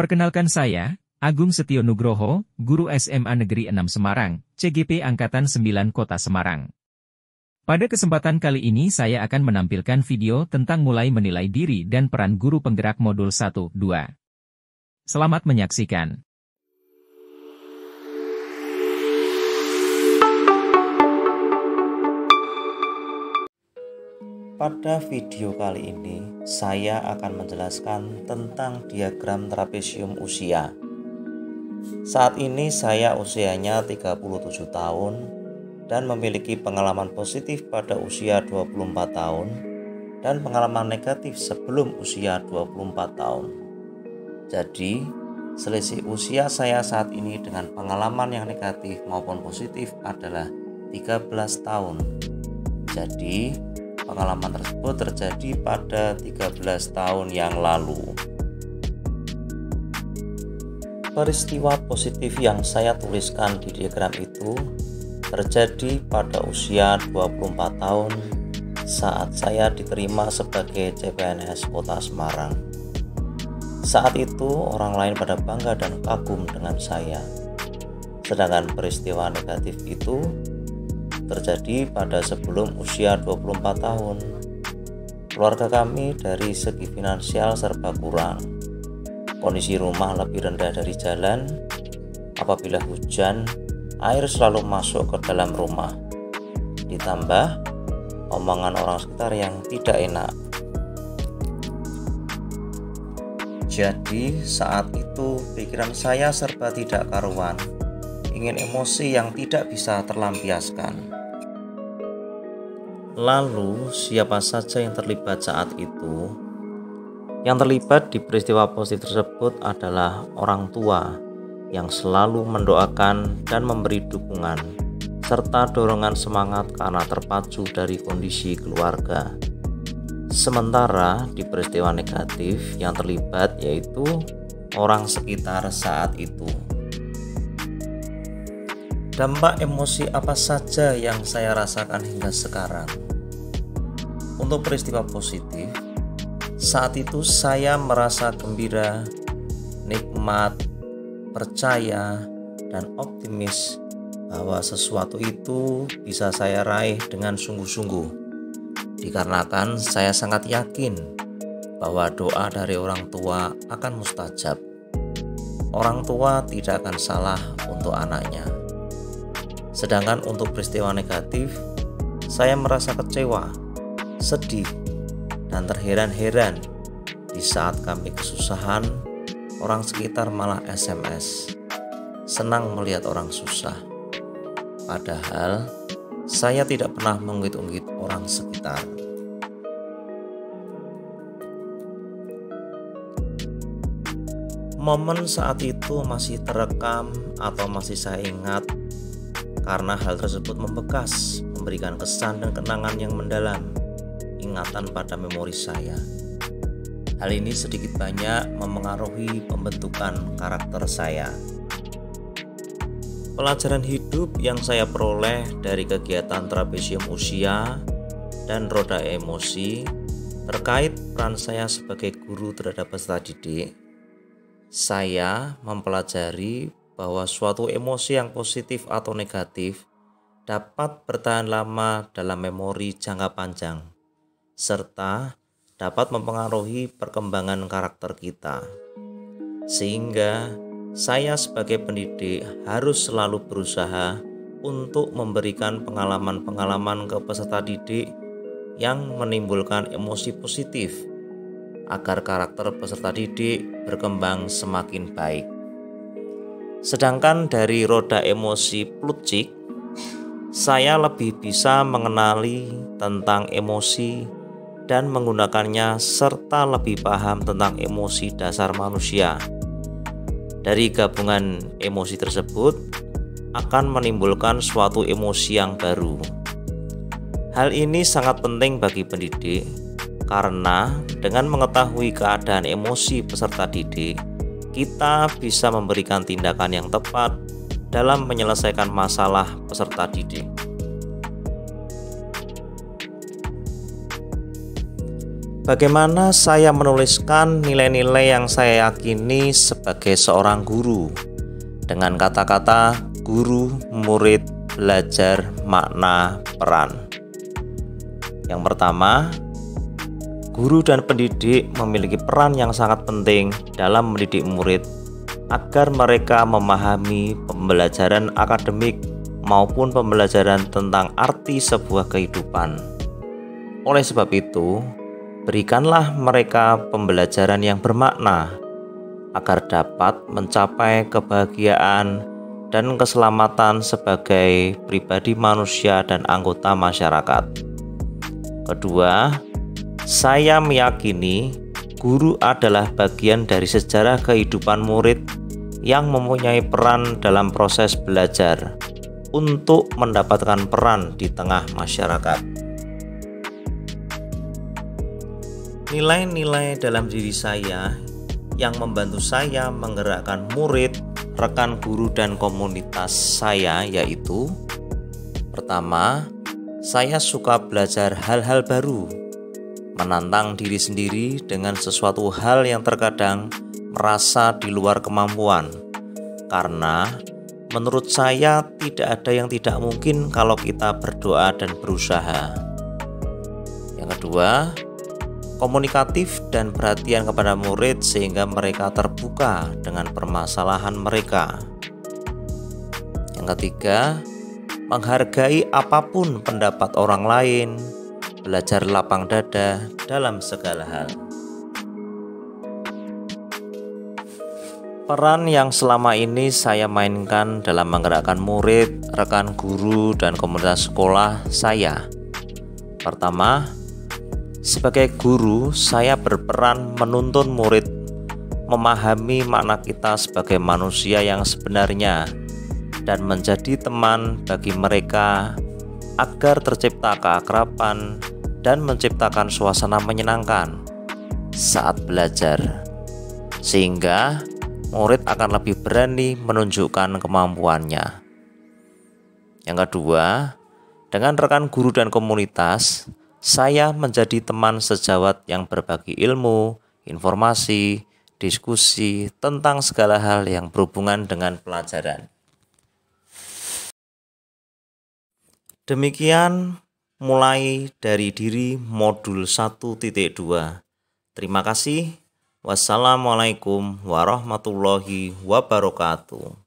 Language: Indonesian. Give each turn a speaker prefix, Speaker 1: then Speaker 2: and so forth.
Speaker 1: Perkenalkan saya, Agung Setio Nugroho, Guru SMA Negeri 6 Semarang, CGP Angkatan 9 Kota Semarang. Pada kesempatan kali ini saya akan menampilkan video tentang mulai menilai diri dan peran guru penggerak modul 1-2. Selamat menyaksikan.
Speaker 2: Pada video kali ini, saya akan menjelaskan tentang diagram trapesium usia. Saat ini saya usianya 37 tahun dan memiliki pengalaman positif pada usia 24 tahun dan pengalaman negatif sebelum usia 24 tahun. Jadi, selisih usia saya saat ini dengan pengalaman yang negatif maupun positif adalah 13 tahun. Jadi, pengalaman tersebut terjadi pada 13 tahun yang lalu. Peristiwa positif yang saya tuliskan di diagram itu terjadi pada usia 24 tahun saat saya diterima sebagai CPNS Kota Semarang. Saat itu orang lain pada bangga dan kagum dengan saya. Sedangkan peristiwa negatif itu terjadi pada sebelum usia 24 tahun. Keluarga kami dari segi finansial serba kurang. Kondisi rumah lebih rendah dari jalan. Apabila hujan, air selalu masuk ke dalam rumah. Ditambah omongan orang sekitar yang tidak enak. Jadi saat itu pikiran saya serba tidak karuan. Ingin emosi yang tidak bisa terlampiaskan. Lalu, siapa saja yang terlibat saat itu? Yang terlibat di peristiwa positif tersebut adalah orang tua yang selalu mendoakan dan memberi dukungan serta dorongan semangat karena terpacu dari kondisi keluarga. Sementara di peristiwa negatif yang terlibat yaitu orang sekitar saat itu. Dampak emosi apa saja yang saya rasakan hingga sekarang? Untuk peristiwa positif, saat itu saya merasa gembira, nikmat, percaya, dan optimis bahwa sesuatu itu bisa saya raih dengan sungguh-sungguh. Dikarenakan saya sangat yakin bahwa doa dari orang tua akan mustajab. Orang tua tidak akan salah untuk anaknya. Sedangkan untuk peristiwa negatif, saya merasa kecewa, sedih, dan terheran-heran di saat kami kesusahan, orang sekitar malah SMS, senang melihat orang susah. Padahal, saya tidak pernah menggigit-unggit orang sekitar. Momen saat itu masih terekam atau masih saya ingat karena hal tersebut membekas, memberikan kesan dan kenangan yang mendalam, ingatan pada memori saya. Hal ini sedikit banyak memengaruhi pembentukan karakter saya. Pelajaran hidup yang saya peroleh dari kegiatan trapesium usia dan roda emosi terkait peran saya sebagai guru terhadap peserta didik. Saya mempelajari bahwa suatu emosi yang positif atau negatif dapat bertahan lama dalam memori jangka panjang, serta dapat mempengaruhi perkembangan karakter kita. Sehingga saya sebagai pendidik harus selalu berusaha untuk memberikan pengalaman-pengalaman ke peserta didik yang menimbulkan emosi positif, agar karakter peserta didik berkembang semakin baik. Sedangkan dari roda emosi Plutchik, saya lebih bisa mengenali tentang emosi dan menggunakannya serta lebih paham tentang emosi dasar manusia. Dari gabungan emosi tersebut akan menimbulkan suatu emosi yang baru. Hal ini sangat penting bagi pendidik karena dengan mengetahui keadaan emosi peserta didik, kita bisa memberikan tindakan yang tepat dalam menyelesaikan masalah peserta didik. Bagaimana saya menuliskan nilai-nilai yang saya yakini sebagai seorang guru dengan kata-kata guru, murid, belajar, makna, peran. Yang pertama, guru dan pendidik memiliki peran yang sangat penting dalam mendidik murid agar mereka memahami pembelajaran akademik maupun pembelajaran tentang arti sebuah kehidupan. Oleh sebab itu, berikanlah mereka pembelajaran yang bermakna agar dapat mencapai kebahagiaan dan keselamatan sebagai pribadi manusia dan anggota masyarakat. Kedua, saya meyakini guru adalah bagian dari sejarah kehidupan murid yang mempunyai peran dalam proses belajar untuk mendapatkan peran di tengah masyarakat. Nilai-nilai dalam diri saya yang membantu saya menggerakkan murid, rekan guru, dan komunitas saya yaitu: pertama, saya suka belajar hal-hal baru, menantang diri sendiri dengan sesuatu hal yang terkadang merasa di luar kemampuan, karena menurut saya tidak ada yang tidak mungkin kalau kita berdoa dan berusaha. Yang kedua, komunikatif dan perhatian kepada murid sehingga mereka terbuka dengan permasalahan mereka. Yang ketiga, menghargai apapun pendapat orang lain, belajar lapang dada dalam segala hal. Peran yang selama ini saya mainkan dalam menggerakkan murid, rekan guru, dan komunitas sekolah saya. Pertama, sebagai guru, saya berperan menuntun murid memahami makna kita sebagai manusia yang sebenarnya dan menjadi teman bagi mereka agar tercipta keakraban dan menciptakan suasana menyenangkan saat belajar, sehingga murid akan lebih berani menunjukkan kemampuannya. Yang kedua, dengan rekan guru dan komunitas, saya menjadi teman sejawat yang berbagi ilmu, informasi, diskusi tentang segala hal yang berhubungan dengan pelajaran. Demikian mulai dari diri modul 1.2. Terima kasih. Wassalamualaikum warahmatullahi wabarakatuh.